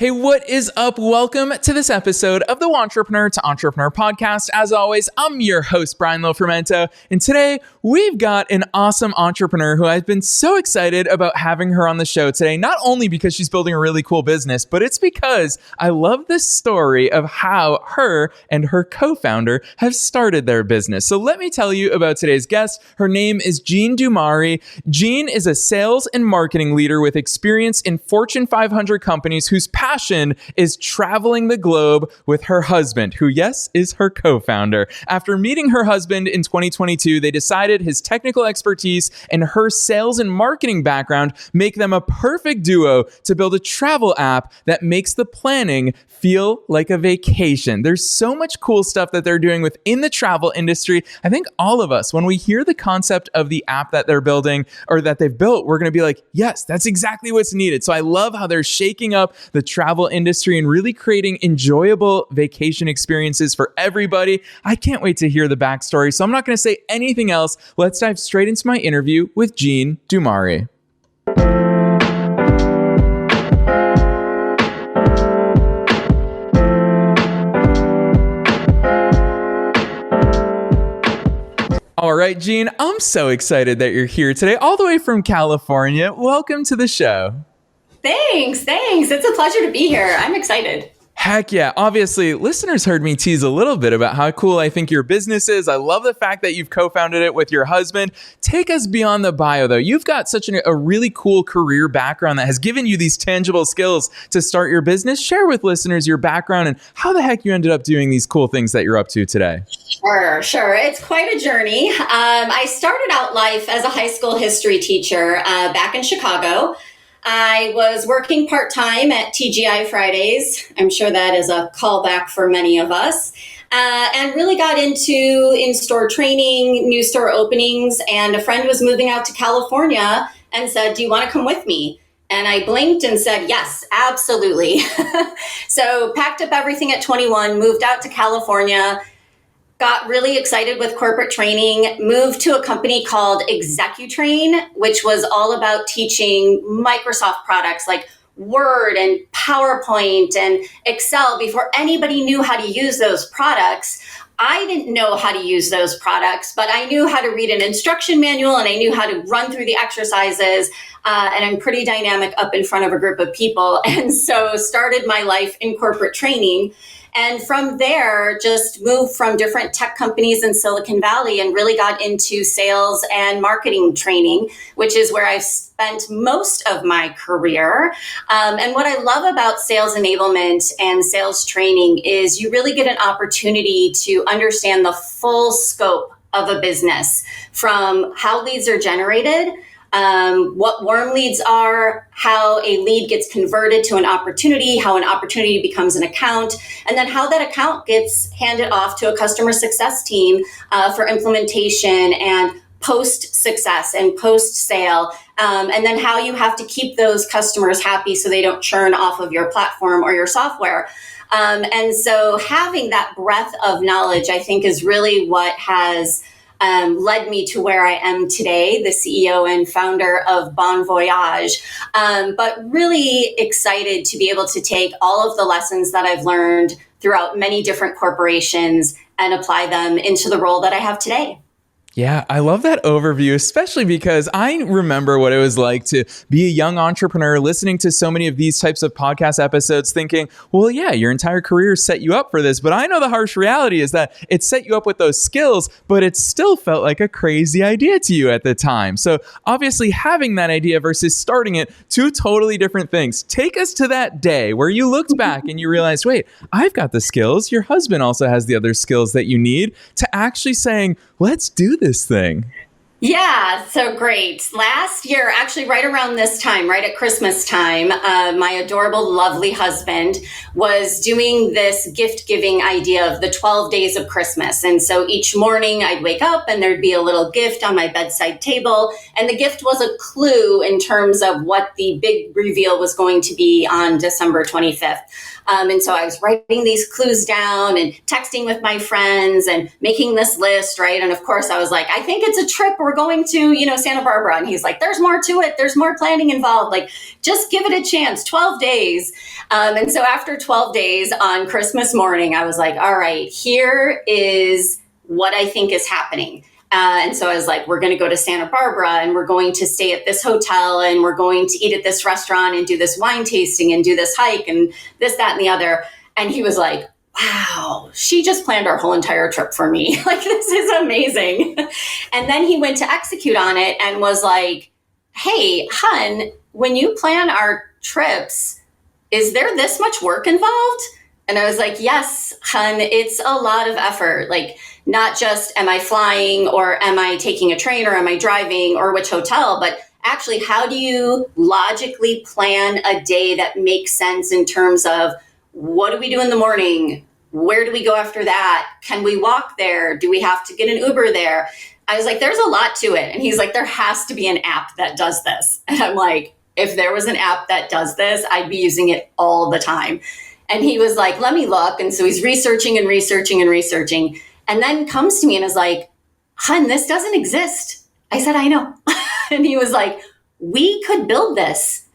Hey, what is up? Welcome to this episode of the Wantrepreneur to Entrepreneur podcast. As always, I'm your host, Brian Lofrumento, and today we've got an awesome entrepreneur who I've been so excited about having her on the show today, not only because she's building a really cool business, but it's because I love this story of how her and her co-founder have started their business. So let me tell you about today's guest. Her name is Jeanne Dumari. Jeanne is a sales and marketing leader with experience in Fortune 500 companies whose passion is traveling the globe with her husband, who, yes, is her co-founder. After meeting her husband in 2022, they decided his technical expertise and her sales and marketing background make them a perfect duo to build a travel app that makes the planning feel like a vacation. There's so much cool stuff that they're doing within the travel industry. I think all of us, when we hear the concept of the app that they're building or that they've built, we're going to be like, yes, that's exactly what's needed. So I love how they're shaking up the travel industry and really creating enjoyable vacation experiences for everybody. I can't wait to hear the backstory. So I'm not going to say anything else. Let's dive straight into my interview with Jeanne Dumari. All right, Jeanne, I'm so excited that you're here today, all the way from California. Welcome to the show. Thanks. It's a pleasure to be here. I'm excited. Heck yeah. Obviously, listeners heard me tease a little bit about how cool I think your business is. I love the fact that you've co-founded it with your husband. Take us beyond the bio, though. You've got such a really cool career background that has given you these tangible skills to start your business. Share with listeners your background and how the heck you ended up doing these cool things that you're up to today. Sure. It's quite a journey. I started out life as a high school history teacher back in Chicago. I was working part-time at TGI Fridays. I'm sure that is a callback for many of us. And really got into in-store training, new store openings, and a friend was moving out to California and said, "Do you want to come with me?" And I blinked and said, "Yes, absolutely." So packed up everything at 21, moved out to California, got really excited with corporate training, moved to a company called Executrain, which was all about teaching Microsoft products like Word and PowerPoint and Excel before anybody knew how to use those products. I didn't know how to use those products, but I knew how to read an instruction manual and I knew how to run through the exercises. And I'm pretty dynamic up in front of a group of people. And so started my life in corporate training. And from there, just moved from different tech companies in Silicon Valley and really got into sales and marketing training, which is where I've spent most of my career. And what I love about sales enablement and sales training is you really get an opportunity to understand the full scope of a business, from how leads are generated, what warm leads are, how a lead gets converted to an opportunity, how an opportunity becomes an account, and then how that account gets handed off to a customer success team for implementation and post-success and post-sale, and then how you have to keep those customers happy so they don't churn off of your platform or your software. And so having that breadth of knowledge, I think, is really what has led me to where I am today, the CEO and founder of Bon Voyage, but really excited to be able to take all of the lessons that I've learned throughout many different corporations and apply them into the role that I have today. Yeah, I love that overview, especially because I remember what it was like to be a young entrepreneur listening to so many of these types of podcast episodes thinking, well, yeah, your entire career set you up for this. But I know the harsh reality is that it set you up with those skills, but it still felt like a crazy idea to you at the time. So obviously having that idea versus starting it, two totally different things. Take us to that day where you looked back and you realized, wait, I've got the skills. Your husband also has the other skills that you need, to actually saying, let's do this thing. Yeah, so great. Last year, actually right around this time, right at Christmas time, my adorable, lovely husband was doing this gift giving idea of the 12 days of Christmas. And so each morning I'd wake up and there'd be a little gift on my bedside table. And the gift was a clue in terms of what the big reveal was going to be on December 25th. And so I was writing these clues down and texting with my friends and making this list, right? And of course I was like, I think it's a trip we're we're going to, Santa Barbara. And he's like, there's more to it. There's more planning involved. Like, just give it a chance, 12 days. And so after 12 days on Christmas morning, I was like, all right, here is what I think is happening. And so I was like, we're going to go to Santa Barbara and we're going to stay at this hotel and we're going to eat at this restaurant and do this wine tasting and do this hike and this, that, and the other. And he was like, wow, she just planned our whole entire trip for me. Like, this is amazing. And then he went to execute on it and was like, hey, hun, when you plan our trips, is there this much work involved? And I was like, yes, hun, it's a lot of effort. Like, not just am I flying or am I taking a train or am I driving or which hotel, but actually, how do you logically plan a day that makes sense in terms of what do we do in the morning? Where do we go after that? Can we walk there? Do we have to get an Uber there? I was like, there's a lot to it. And he's like, there has to be an app that does this. And I'm like, if there was an app that does this, I'd be using it all the time. And he was like, let me look. And so he's researching and researching and researching. And then comes to me and is like, hun, this doesn't exist. I said, I know. And he was like, we could build this.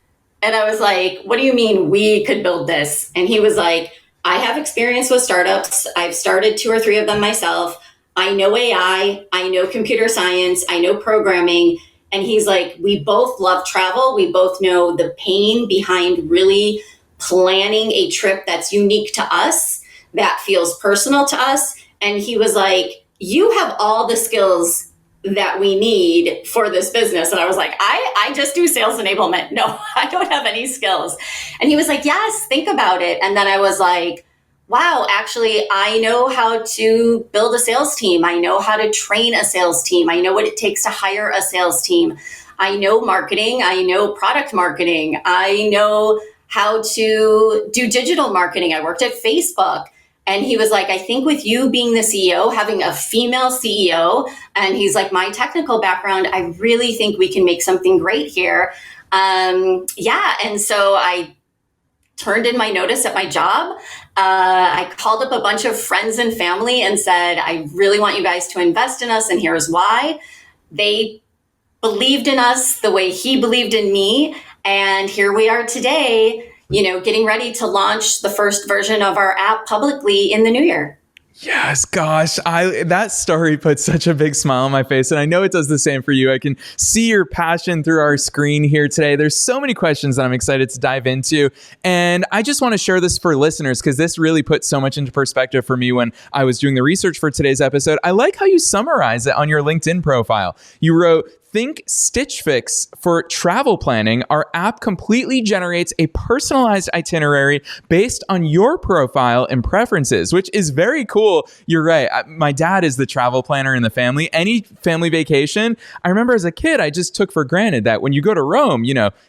And I was like, what do you mean we could build this? And he was like, I have experience with startups. I've started 2 or 3 of them myself. I know AI. I know computer science. I know programming. And he's like, we both love travel. We both know the pain behind really planning a trip that's unique to us, that feels personal to us. And he was like, you have all the skills that we need for this business. And I was like, I just do sales enablement. No, I don't have any skills. And he was like, yes, think about it. And then I was like, wow, actually, I know how to build a sales team. I know how to train a sales team. I know what it takes to hire a sales team. I know marketing. I know product marketing. I know how to do digital marketing. I worked at Facebook. And he was like, I think with you being the CEO, having a female CEO, and he's like, my technical background, I really think we can make something great here. And so I turned in my notice at my job. I called up a bunch of friends and family and said, I really want you guys to invest in us, and here's why. They believed in us the way he believed in me. And here we are today, getting ready to launch the first version of our app publicly in the new year. Yes, gosh, that story puts such a big smile on my face, and I know it does the same for you. I can see your passion through our screen here today. There's so many questions that I'm excited to dive into, and I just want to share this for listeners because this really put so much into perspective for me when I was doing the research for today's episode. I like how you summarize it on your LinkedIn profile. You wrote, think Stitch Fix for travel planning. Our app completely generates a personalized itinerary based on your profile and preferences, which is very cool. You're right. My dad is the travel planner in the family. Any family vacation, I remember as a kid, I just took for granted that when you go to Rome,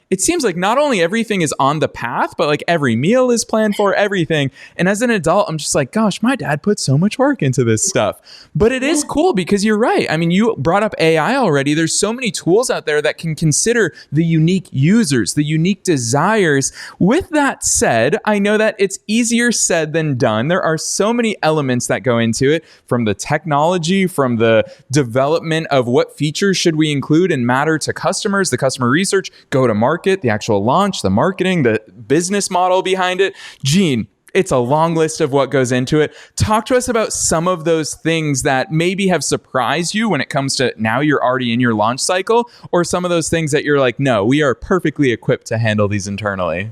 it seems like not only everything is on the path, but like every meal is planned for, everything. And as an adult, I'm just like, gosh, my dad put so much work into this stuff. But it is cool because you're right. I mean, you brought up AI already. There's so many tools out there that can consider the unique users, the unique desires. With that said, I know that it's easier said than done. There are so many elements that go into it, from the technology, from the development of what features should we include and matter to customers, the customer research, go to market, the actual launch, the marketing, the business model behind it. Jeanne, it's a long list of what goes into it. Talk to us about some of those things that maybe have surprised you when it comes to now you're already in your launch cycle, or some of those things that you're like, no, we are perfectly equipped to handle these internally.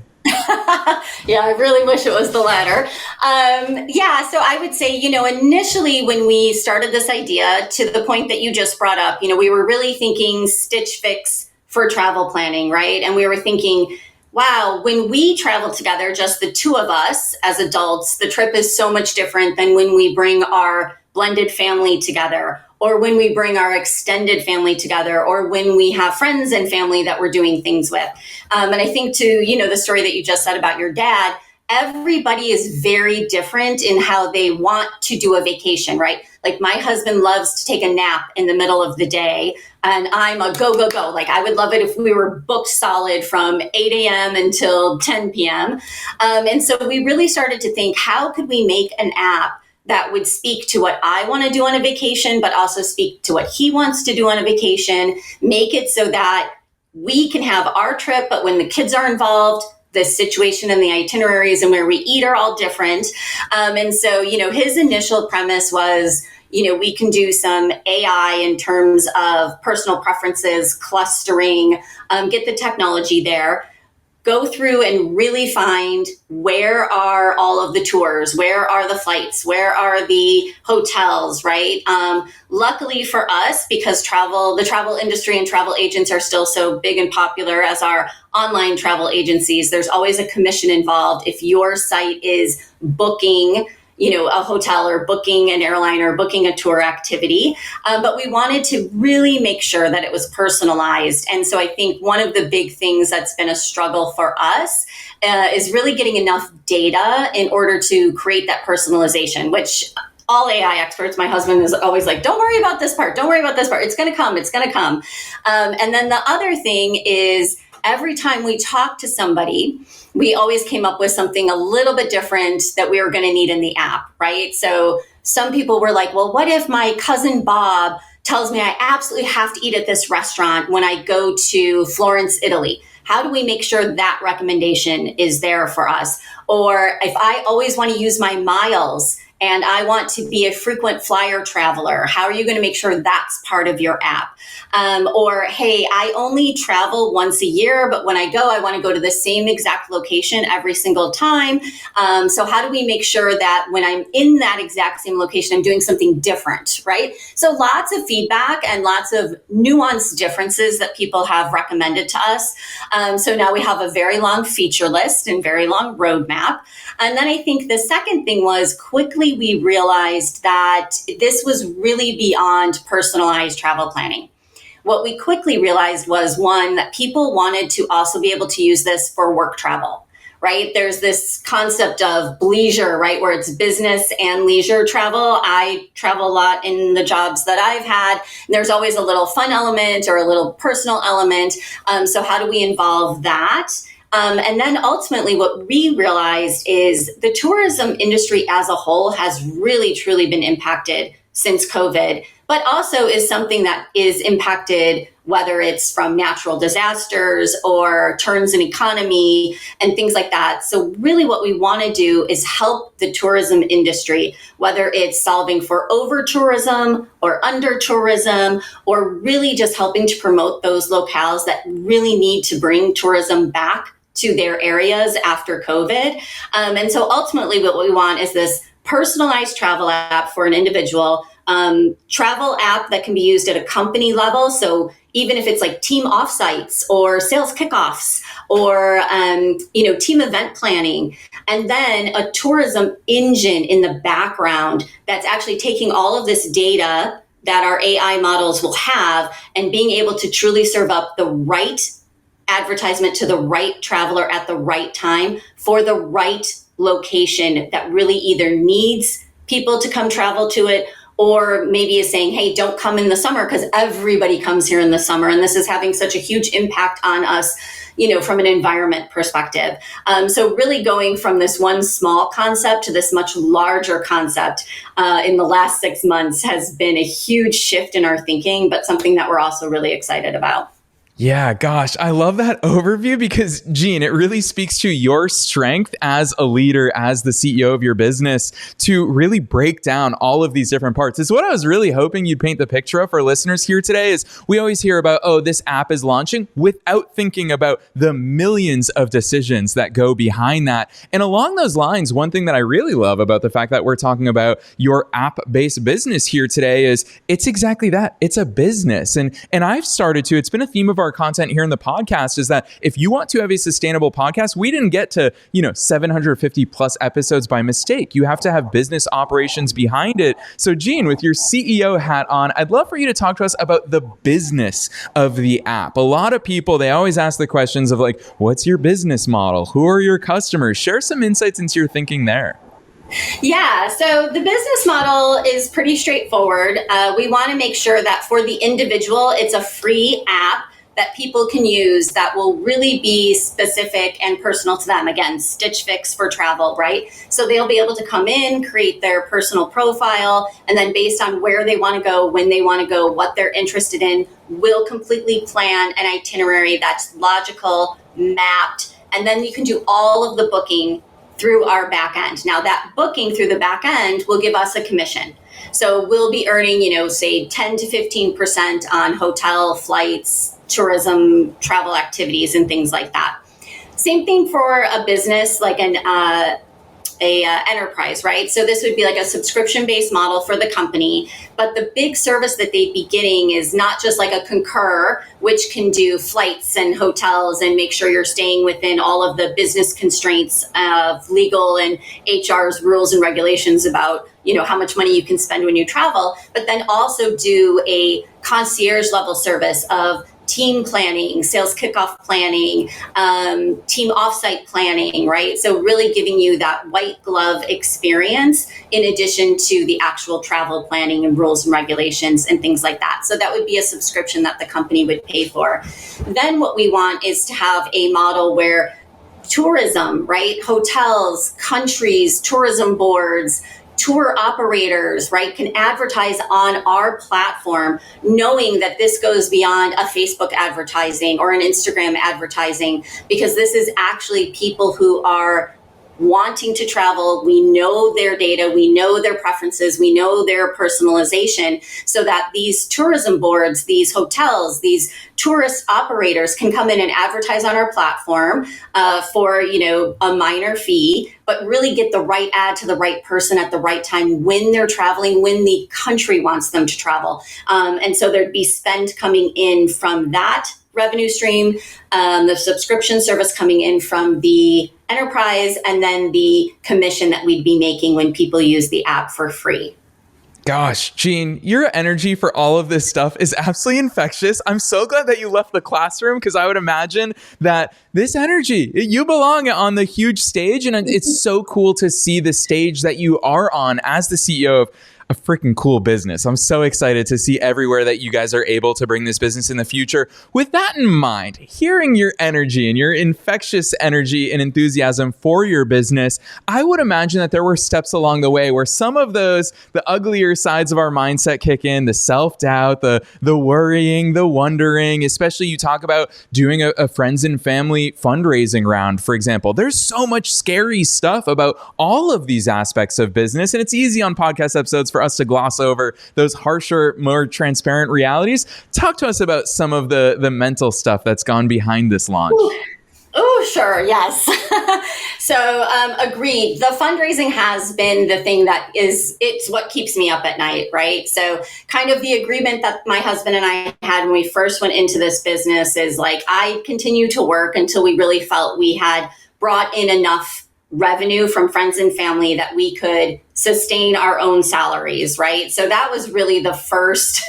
Yeah, I really wish it was the latter. So I would say, initially when we started this idea, to the point that you just brought up, we were really thinking Stitch Fix for travel planning, right? And we were thinking, wow, when we travel together, just the two of us as adults, the trip is so much different than when we bring our blended family together, or when we bring our extended family together, or when we have friends and family that we're doing things with. And I think to, the story that you just said about your dad, everybody is very different in how they want to do a vacation, right? Like my husband loves to take a nap in the middle of the day, and I'm a go, go, go. Like I would love it if we were booked solid from 8 a.m. until 10 p.m. And so we really started to think, how could we make an app that would speak to what I want to do on a vacation, but also speak to what he wants to do on a vacation, make it so that we can have our trip, but when the kids are involved, the situation and the itineraries and where we eat are all different. And so, his initial premise was, we can do some AI in terms of personal preferences, clustering, get the technology there, go through and really find where are all of the tours, where are the flights, where are the hotels, right? Luckily for us, because the travel industry and travel agents are still so big and popular as our online travel agencies, there's always a commission involved if your site is booking a hotel or booking an airline or booking a tour activity. But we wanted to really make sure that it was personalized. And so I think one of the big things that's been a struggle for us is really getting enough data in order to create that personalization, which all AI experts, my husband is always like, don't worry about this part. Don't worry about this part. It's going to come. It's going to come. And then the other thing is every time we talk to somebody, we always came up with something a little bit different that we were going to need in the app, right? So some people were like, well, what if my cousin Bob tells me I absolutely have to eat at this restaurant when I go to Florence, Italy? How do we make sure that recommendation is there for us? Or if I always want to use my miles and I want to be a frequent flyer traveler, how are you going to make sure that's part of your app? Or, hey, I only travel once a year, but when I go, I want to go to the same exact location every single time. So how do we make sure that when I'm in that exact same location, I'm doing something different, right? So lots of feedback and lots of nuanced differences that people have recommended to us. So now we have a very long feature list and very long roadmap. And then I think the second thing was quickly we realized that this was really beyond personalized travel planning. What we quickly realized was, one, that people wanted to also be able to use this for work travel, right? There's this concept of bleisure, right, where it's business and leisure travel. I travel a lot in the jobs that I've had. There's always a little fun element or a little personal element. So how do we involve that? And then ultimately what we realized is the tourism industry as a whole has really, truly been impacted since COVID, but also is something that is impacted, whether it's from natural disasters or turns in economy and things like that. So really what we want to do is help the tourism industry, whether it's solving for over tourism or under tourism, or really just helping to promote those locales that really need to bring tourism back to their areas after COVID. And so ultimately what we want is this personalized travel app for an individual, travel app that can be used at a company level. So even if it's like team offsites or sales kickoffs or, team event planning, and then a tourism engine in the background that's actually taking all of this data that our AI models will have and being able to truly serve up the right advertisement to the right traveler at the right time for the right location that really either needs people to come travel to it, or maybe is saying, hey, don't come in the summer because everybody comes here in the summer. And this is having such a huge impact on us, from an environment perspective. So really going from this one small concept to this much larger concept in the last 6 months has been a huge shift in our thinking, but something that we're also really excited about. Yeah, gosh, I love that overview because, Jeanne, it really speaks to your strength as a leader, as the CEO of your business, to really break down all of these different parts. It's what I was really hoping you'd paint the picture of for listeners here today. Is we always hear about, oh, this app is launching, without thinking about the millions of decisions that go behind that. And along those lines, one thing that I really love about the fact that we're talking about your app-based business here today is it's exactly that. It's a business. And I've started to, it's been a theme of our content here in the podcast, is that if you want to have a sustainable podcast, we didn't get to 750 plus episodes by mistake. You have to have business operations behind it. So Jeanne, with your CEO hat on, I'd love for you to talk to us about the business of the app. A lot of people, they always ask the questions of like, what's your business model? Who are your customers? Share some insights into your thinking there. Yeah, so the business model is pretty straightforward. We want to make sure that for the individual, it's a free app that people can use that will really be specific and personal to them. Again, Stitch Fix for travel, right? So they'll be able to come in, create their personal profile, and then based on where they want to go, when they want to go, what they're interested in, we'll completely plan an itinerary that's logical, mapped, and then you can do all of the booking through our back end. Now that booking through the back end will give us a commission. So we'll be earning, say 10 to 15% on hotel, flights, tourism, travel activities, and things like that. Same thing for a business like an enterprise, right? So this would be like a subscription-based model for the company, but the big service that they'd be getting is not just like a Concur, which can do flights and hotels and make sure you're staying within all of the business constraints of legal and HR's rules and regulations about, how much money you can spend when you travel, but then also do a concierge level service of team planning, sales kickoff planning, team offsite planning, right? So really giving you that white glove experience in addition to the actual travel planning and rules and regulations and things like that. So that would be a subscription that the company would pay for. Then what we want is to have a model where tourism, right? Hotels, countries, tourism boards, tour operators, right, can advertise on our platform, knowing that this goes beyond a Facebook advertising or an Instagram advertising, because this is actually people who are wanting to travel. We know their data, we know their preferences, we know their personalization, so that these tourism boards, these hotels, these tourist operators can come in and advertise on our platform for a minor fee, but really get the right ad to the right person at the right time when they're traveling, when the country wants them to travel. And so there'd be spend coming in from that revenue stream, the subscription service coming in from the enterprise, and then the commission that we'd be making when people use the app for free. Gosh, Jeanne, your energy for all of this stuff is absolutely infectious. I'm so glad that you left the classroom, because I would imagine that this energy, you belong on the huge stage, and it's so cool to see the stage that you are on as the CEO of a freaking cool business. I'm so excited to see everywhere that you guys are able to bring this business in the future. With that in mind, hearing your energy and your infectious energy and enthusiasm for your business, I would imagine that there were steps along the way where some of those, the uglier sides of our mindset kick in, the self-doubt, the worrying, the wondering, especially you talk about doing a friends and family fundraising round, for example. There's so much scary stuff about all of these aspects of business, and it's easy on podcast episodes for us to gloss over those harsher, more transparent realities. Talk to us about some of the mental stuff that's gone behind this launch. Oh, sure. Yes. So agreed. The fundraising has been the thing that it's what keeps me up at night, right? So kind of the agreement that my husband and I had when we first went into this business is like, I continue to work until we really felt we had brought in enough revenue from friends and family that we could sustain our own salaries, right? So that was really the first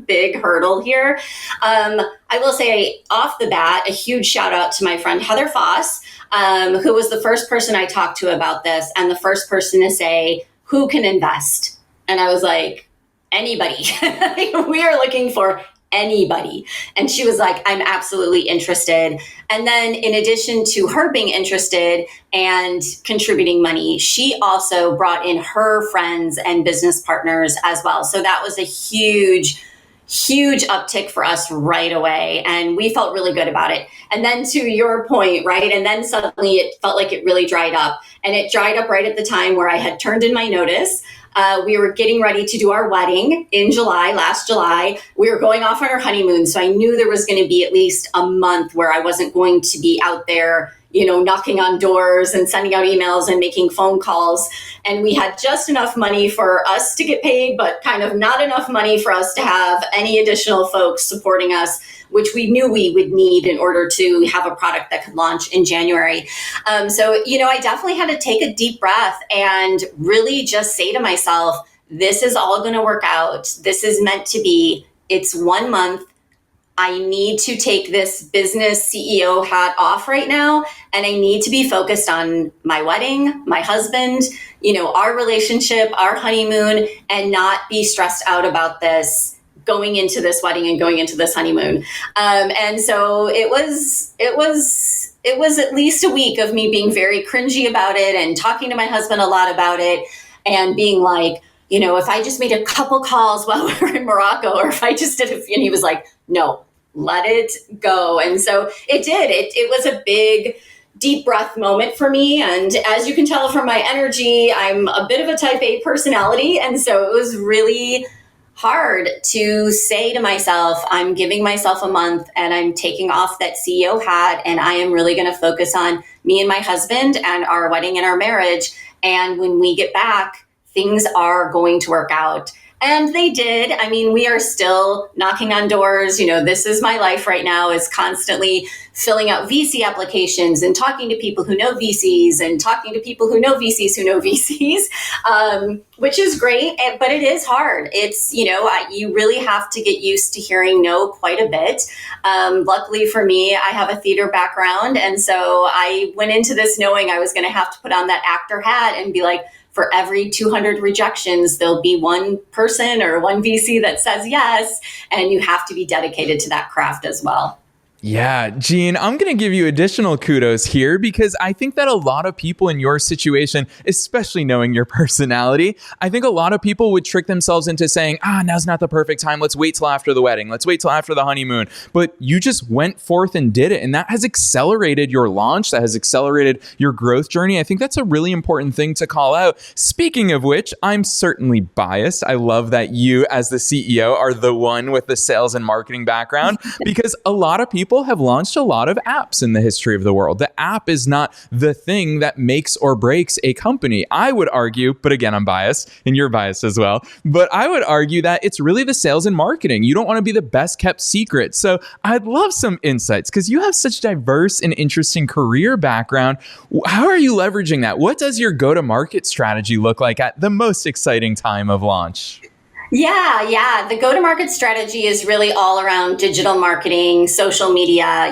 big hurdle here. I will say off the bat, a huge shout out to my friend Heather Foss, who was the first person I talked to about this and the first person to say, who can invest? And I was like, anybody. We are looking for anybody. And she was like, I'm absolutely interested. And then in addition to her being interested and contributing money, she also brought in her friends and business partners as well. So that was a huge uptick for us right away. And we felt really good about it. And then to your point, right? And then suddenly it felt like it really dried up. And it dried up right at the time where I had turned in my notice. We were getting ready to do our wedding in last July. We were going off on our honeymoon. So I knew there was going to be at least a month where I wasn't going to be out there, knocking on doors and sending out emails and making phone calls. And we had just enough money for us to get paid, but kind of not enough money for us to have any additional folks supporting us, which we knew we would need in order to have a product that could launch in January. So I definitely had to take a deep breath and really just say to myself, this is all going to work out. This is meant to be. It's 1 month. I need to take this business CEO hat off right now, and I need to be focused on my wedding, my husband, our relationship, our honeymoon, and not be stressed out about this going into this wedding and going into this honeymoon. And so it was at least a week of me being very cringy about it and talking to my husband a lot about it and being like, if I just made a couple calls while we were in Morocco, or if I just did and he was like, no, let it go. And so it did. It was a big, deep breath moment for me. And as you can tell from my energy, I'm a bit of a type A personality. And so it was really hard to say to myself, I'm giving myself a month and I'm taking off that CEO hat, and I am really going to focus on me and my husband and our wedding and our marriage. And when we get back, things are going to work out. And they did. I mean, we are still knocking on doors. This is my life right now, is constantly filling out VC applications and talking to people who know VCs and talking to people who know VCs who know VCs, which is great. But it is hard. It's, you really have to get used to hearing no quite a bit. Luckily for me, I have a theater background. And so I went into this knowing I was going to have to put on that actor hat and be like, for every 200 rejections, there'll be one person or one VC that says yes, and you have to be dedicated to that craft as well. Yeah, Jeanne, I'm going to give you additional kudos here because I think that a lot of people in your situation, especially knowing your personality, I think a lot of people would trick themselves into saying, now's not the perfect time. Let's wait till after the wedding. Let's wait till after the honeymoon. But you just went forth and did it. And that has accelerated your launch. That has accelerated your growth journey. I think that's a really important thing to call out. Speaking of which, I'm certainly biased. I love that you as the CEO are the one with the sales and marketing background because a lot of people have launched a lot of apps in the history of the world. The app is not the thing that makes or breaks a company. I would argue, but again, I'm biased and you're biased as well, but I would argue that it's really the sales and marketing. You don't want to be the best kept secret. So I'd love some insights because you have such diverse and interesting career background. How are you leveraging that? What does your go-to-market strategy look like at the most exciting time of launch? Yeah. The go-to-market strategy is really all around digital marketing, social media.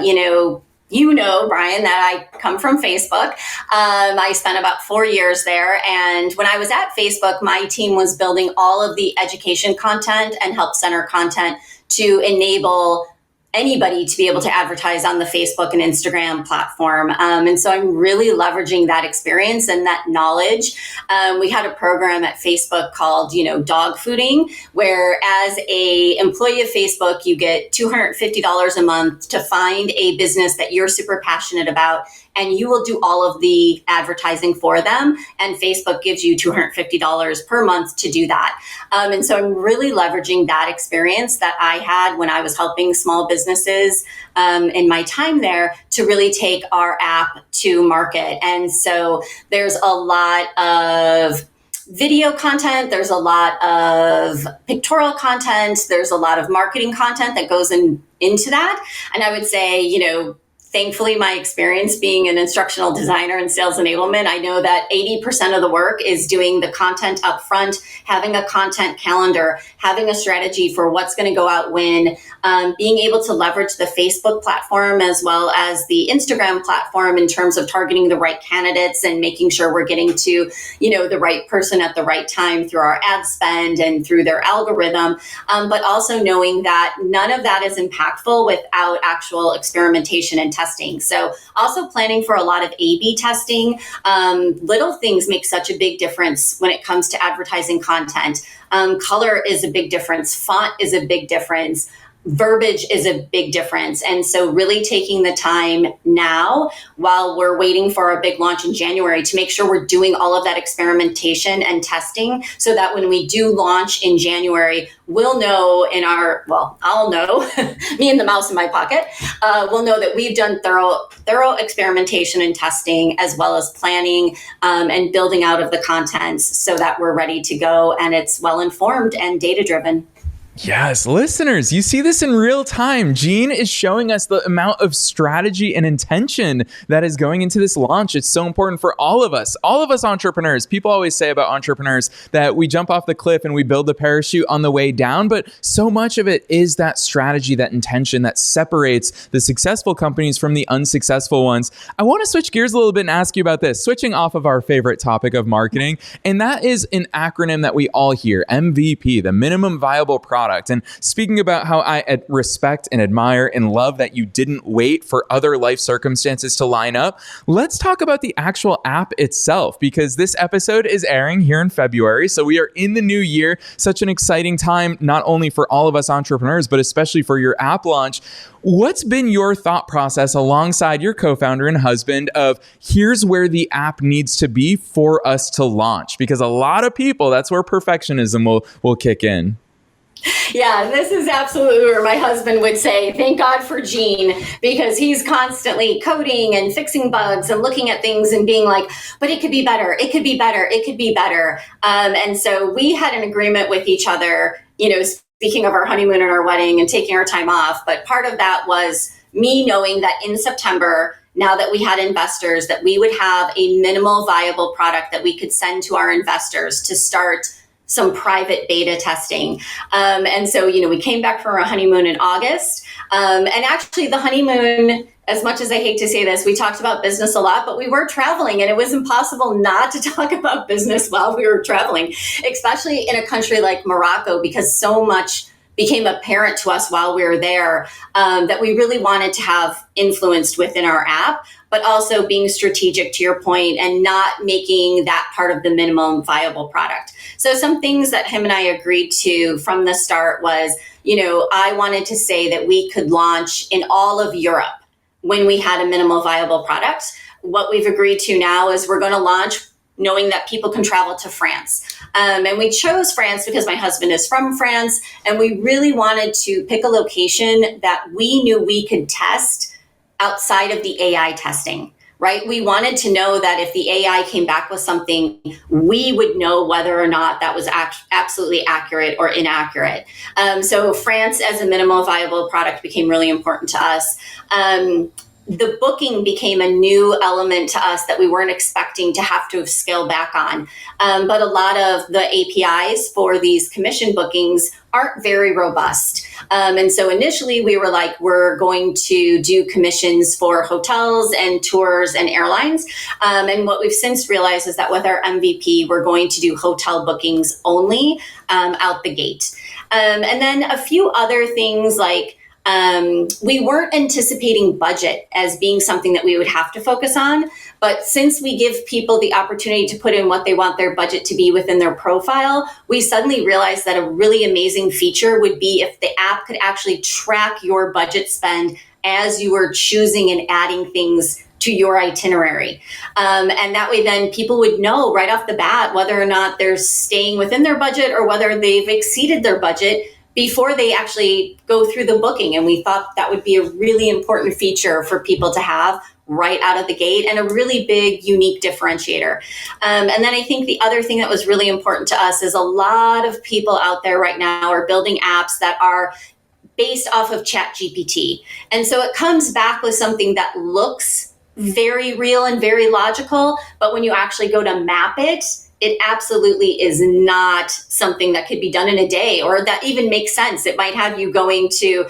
Brian, that I come from Facebook. I spent about 4 years there. And when I was at Facebook, my team was building all of the education content and help center content to enable anybody to be able to advertise on the Facebook and Instagram platform. And so I'm really leveraging that experience and that knowledge. We had a program at Facebook called, dog fooding, where as a employee of Facebook, you get $250 a month to find a business that you're super passionate about, and you will do all of the advertising for them. And Facebook gives you $250 per month to do that. And so I'm really leveraging that experience that I had when I was helping small businesses in my time there to really take our app to market. And so there's a lot of video content, there's a lot of pictorial content, there's a lot of marketing content that goes into that. And I would say, thankfully, my experience being an instructional designer and sales enablement, I know that 80% of the work is doing the content up front, having a content calendar, having a strategy for what's going to go out when, being able to leverage the Facebook platform as well as the Instagram platform in terms of targeting the right candidates and making sure we're getting to, the right person at the right time through our ad spend and through their algorithm. But also knowing that none of that is impactful without actual experimentation and testing. So also planning for a lot of A/B testing. Little things make such a big difference when it comes to advertising content. Color is a big difference. Font is a big difference. Verbiage is a big difference. And so really taking the time now while we're waiting for our big launch in January to make sure we're doing all of that experimentation and testing so that when we do launch in January, we'll know I'll know, me and the mouse in my pocket, we'll know that we've done thorough experimentation and testing as well as planning and building out of the contents so that we're ready to go and it's well-informed and data-driven. Yes, listeners, you see this in real time. Jeanne is showing us the amount of strategy and intention that is going into this launch. It's so important for all of us entrepreneurs. People always say about entrepreneurs that we jump off the cliff and we build the parachute on the way down, but so much of it is that strategy, that intention that separates the successful companies from the unsuccessful ones. I want to switch gears a little bit and ask you about this, switching off of our favorite topic of marketing, and that is an acronym that we all hear, MVP, the minimum viable product. product. And speaking about how I respect and admire and love that you didn't wait for other life circumstances to line up, let's talk about the actual app itself, because this episode is airing here in February. So we are in the new year, such an exciting time, not only for all of us entrepreneurs, but especially for your app launch. What's been your thought process alongside your co-founder and husband of here's where the app needs to be for us to launch? Because a lot of people, that's where perfectionism will kick in. Yeah, this is absolutely where my husband would say, thank God for Jeanne, because he's constantly coding and fixing bugs and looking at things and being like, but it could be better. It could be better. It could be better. And so we had an agreement with each other, speaking of our honeymoon and our wedding and taking our time off. But part of that was me knowing that in September, now that we had investors, that we would have a minimal viable product that we could send to our investors to start some private beta testing. And so, we came back from our honeymoon in August. And actually the honeymoon, as much as I hate to say this, we talked about business a lot, but we were traveling and it was impossible not to talk about business while we were traveling, especially in a country like Morocco, because so much became apparent to us while we were there that we really wanted to have influenced within our app, but also being strategic to your point and not making that part of the minimum viable product. So some things that him and I agreed to from the start was, I wanted to say that we could launch in all of Europe when we had a minimal viable product. What we've agreed to now is we're going to launch knowing that people can travel to France. And we chose France because my husband is from France, and we really wanted to pick a location that we knew we could test outside of the AI testing, right? We wanted to know that if the AI came back with something, we would know whether or not that was absolutely accurate or inaccurate. So France as a minimal viable product became really important to us. The booking became a new element to us that we weren't expecting to have scale back on. But a lot of the APIs for these commission bookings aren't very robust. And so initially we were like, we're going to do commissions for hotels and tours and airlines. And what we've since realized is that with our MVP, we're going to do hotel bookings only out the gate. And then a few other things like, we weren't anticipating budget as being something that we would have to focus on. But since we give people the opportunity to put in what they want their budget to be within their profile, we suddenly realized that a really amazing feature would be if the app could actually track your budget spend as you were choosing and adding things to your itinerary. And that way then people would know right off the bat whether or not they're staying within their budget or whether they've exceeded their budget before they actually go through the booking. And we thought that would be a really important feature for people to have right out of the gate and a really big, unique differentiator. And then I think the other thing that was really important to us is a lot of people out there right now are building apps that are based off of ChatGPT. And so it comes back with something that looks very real and very logical, but when you actually go to map it, it absolutely is not something that could be done in a day or that even makes sense. It might have you going to,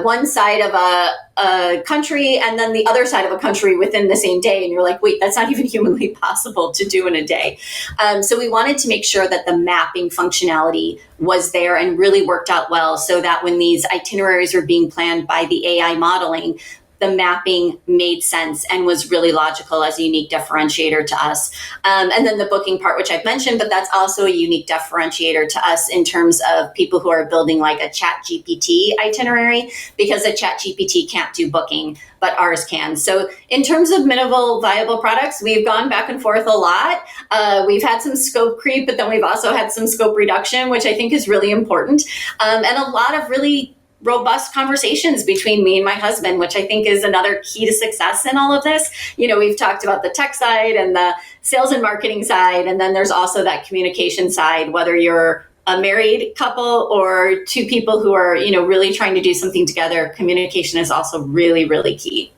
one side of a country and then the other side of a country within the same day. And you're like, wait, that's not even humanly possible to do in a day. So we wanted to make sure that the mapping functionality was there and really worked out well so that when these itineraries were being planned by the AI modeling, the mapping made sense and was really logical as a unique differentiator to us. And then the booking part, which I've mentioned, but that's also a unique differentiator to us in terms of people who are building like a ChatGPT itinerary, because a ChatGPT can't do booking, but ours can. So in terms of minimal viable products, we've gone back and forth a lot. We've had some scope creep, but then we've also had some scope reduction, which I think is really important. And a lot of really robust conversations between me and my husband, which I think is another key to success in all of this. We've talked about the tech side and the sales and marketing side, and then there's also that communication side, whether you're a married couple or two people who are, really trying to do something together. Communication is also really, really key.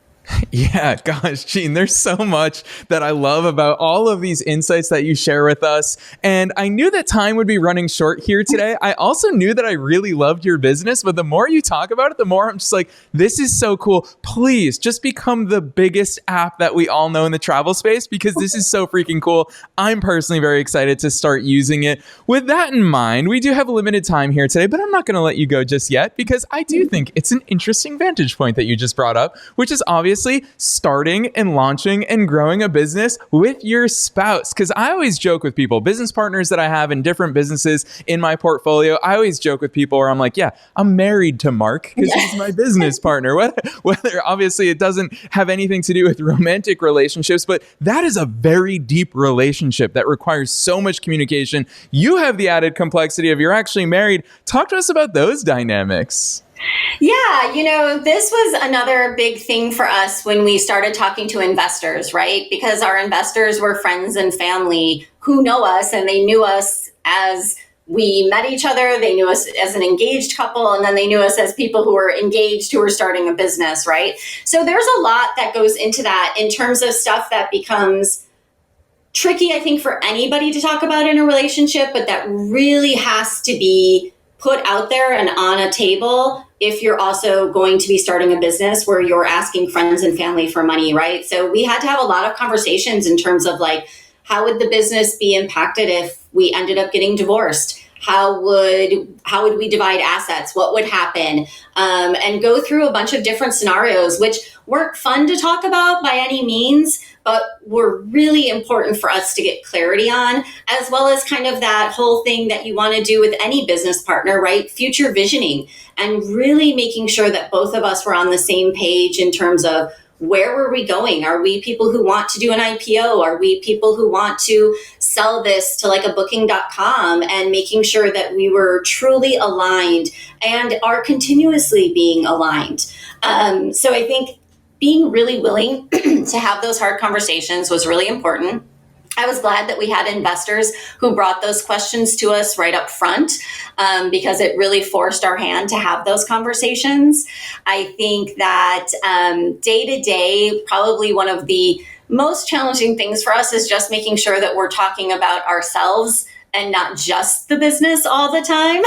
Yeah, gosh, Jeanne, there's so much that I love about all of these insights that you share with us. And I knew that time would be running short here today. I also knew that I really loved your business, but the more you talk about it, the more I'm just like, this is so cool. Please just become the biggest app that we all know in the travel space, because this is so freaking cool. I'm personally very excited to start using it. With that in mind, we do have a limited time here today, but I'm not going to let you go just yet, because I do think it's an interesting vantage point that you just brought up, which is obviously starting and launching and growing a business with your spouse. Because I always joke with people, business partners that I have in different businesses in my portfolio, I always joke with people where I'm like, yeah, I'm married to Mark because he's my business partner. Whether obviously it doesn't have anything to do with romantic relationships, but that is a very deep relationship that requires so much communication. You have the added complexity of you're actually married. Talk to us about those dynamics. Yeah, this was another big thing for us when we started talking to investors, right? Because our investors were friends and family who know us, and they knew us as we met each other. They knew us as an engaged couple, and then they knew us as people who were engaged, who were starting a business, right? So there's a lot that goes into that in terms of stuff that becomes tricky, I think, for anybody to talk about in a relationship, but that really has to be put out there and on a table if you're also going to be starting a business where you're asking friends and family for money, right? So we had to have a lot of conversations in terms of like, how would the business be impacted if we ended up getting divorced? How would we divide assets? What would happen? And go through a bunch of different scenarios, which weren't fun to talk about by any means, but were really important for us to get clarity on, as well as kind of that whole thing that you want to do with any business partner, right? Future visioning, and really making sure that both of us were on the same page in terms of where were we going? Are we people who want to do an IPO? Are we people who want to sell this to like a booking.com, and making sure that we were truly aligned and are continuously being aligned. So I think being really willing to have those hard conversations was really important. I was glad that we had investors who brought those questions to us right up front, because it really forced our hand to have those conversations. I think that day to day, probably one of the most challenging things for us is just making sure that we're talking about ourselves and not just the business all the time,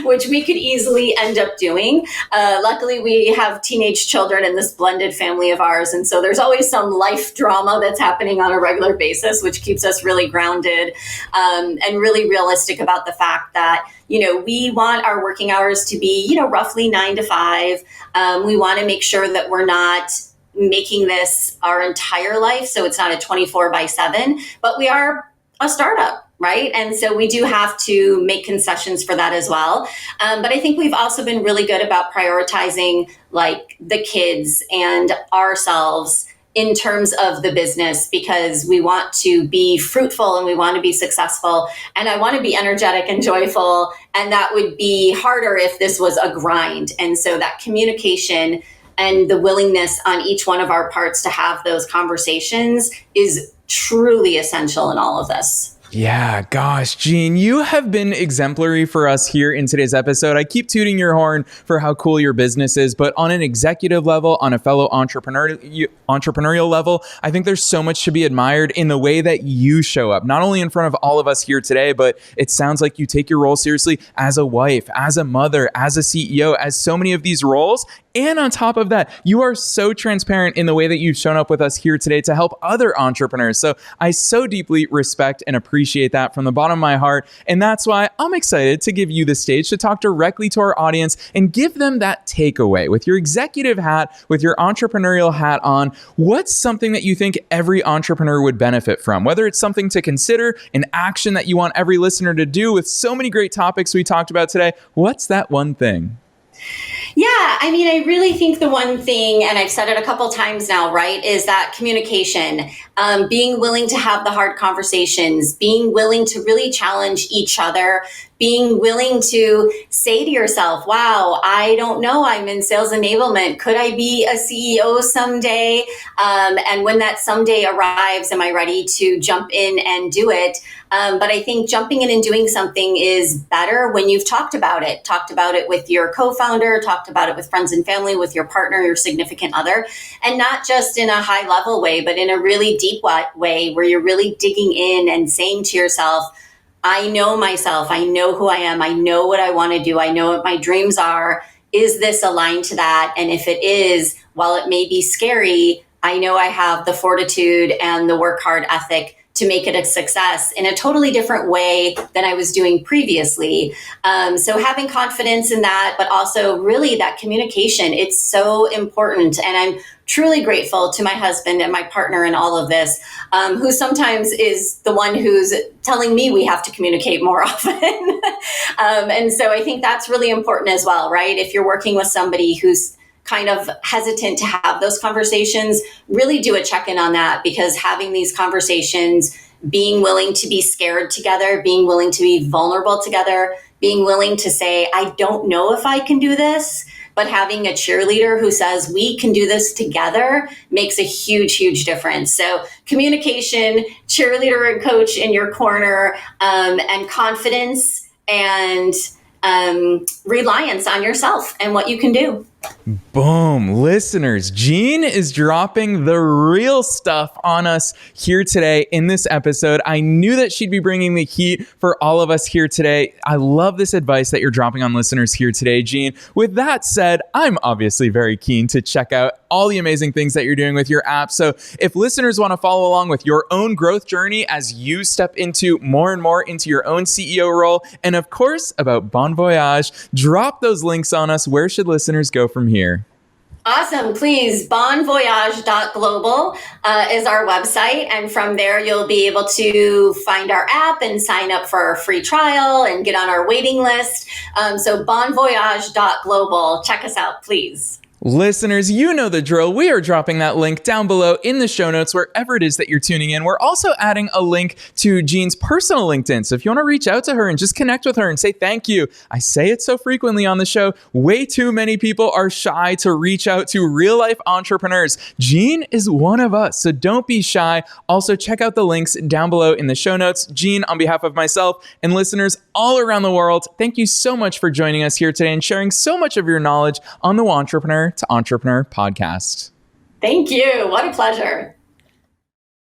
which we could easily end up doing. Luckily, we have teenage children in this blended family of ours. And so there's always some life drama that's happening on a regular basis, which keeps us really grounded and really realistic about the fact that, we want our working hours to be, roughly 9 to 5. We want to make sure that we're not making this our entire life. So it's not a 24/7, but we are a startup. Right. And so we do have to make concessions for that as well. But I think we've also been really good about prioritizing like the kids and ourselves in terms of the business, because we want to be fruitful and we want to be successful. And I want to be energetic and joyful. And that would be harder if this was a grind. And so that communication and the willingness on each one of our parts to have those conversations is truly essential in all of this. Yeah, gosh, Jeanne, you have been exemplary for us here in today's episode. I keep tooting your horn for how cool your business is, but on an executive level, on a fellow entrepreneurial level, I think there's so much to be admired in the way that you show up, not only in front of all of us here today, but it sounds like you take your role seriously as a wife, as a mother, as a CEO, as so many of these roles. And on top of that, you are so transparent in the way that you've shown up with us here today to help other entrepreneurs. So I so deeply respect and appreciate that from the bottom of my heart. And that's why I'm excited to give you the stage to talk directly to our audience and give them that takeaway. With your executive hat, with your entrepreneurial hat on, what's something that you think every entrepreneur would benefit from? Whether it's something to consider, an action that you want every listener to do with so many great topics we talked about today, what's that one thing? Yeah, I really think the one thing, and I've said it a couple times now, right, is that communication. being willing to have the hard conversations, being willing to really challenge each other, being willing to say to yourself, wow, I don't know, I'm in sales enablement. Could I be a CEO someday? And when that someday arrives, am I ready to jump in and do it? But I think jumping in and doing something is better when you've talked about it with your co-founder, talked about it with friends and family, with your partner, your significant other, and not just in a high level way, but in a really deep way where you're really digging in and saying to yourself, I know myself, I know who I am, I know what I want to do, I know what my dreams are. Is this aligned to that? And if it is, while it may be scary, I know I have the fortitude and the work hard ethic to make it a success in a totally different way than I was doing previously. So having confidence in that, but also really that communication, it's so important. And I'm truly grateful to my husband and my partner in all of this, who sometimes is the one who's telling me we have to communicate more often. And so I think that's really important as well, right? If you're working with somebody who's kind of hesitant to have those conversations, really do a check-in on that, because having these conversations, being willing to be scared together, being willing to be vulnerable together, being willing to say, I don't know if I can do this, but having a cheerleader who says we can do this together makes a huge, huge difference. So communication, cheerleader and coach in your corner, and confidence and reliance on yourself and what you can do. Boom. Listeners, Jeanne is dropping the real stuff on us here today in this episode. I knew that she'd be bringing the heat for all of us here today. I love this advice that you're dropping on listeners here today, Jeanne. With that said, I'm obviously very keen to check out all the amazing things that you're doing with your app. So if listeners want to follow along with your own growth journey as you step into more and more into your own CEO role, and of course about Bon Voyage, drop those links on us. Where should listeners go from here? Awesome. Please, bonvoyage.global is our website. And from there, you'll be able to find our app and sign up for our free trial and get on our waiting list. So bonvoyage.global. Check us out, please. Listeners, you know the drill. We are dropping that link down below in the show notes, wherever it is that you're tuning in. We're also adding a link to Jeanne's personal LinkedIn. So if you want to reach out to her and just connect with her and say thank you. I say it so frequently on the show. Way too many people are shy to reach out to real life entrepreneurs. Jeanne is one of us, so don't be shy. Also, check out the links down below in the show notes. Jeanne, on behalf of myself and listeners all around the world, thank you so much for joining us here today and sharing so much of your knowledge on the Wantrepreneur to Entrepreneur podcast. Thank you. What a pleasure.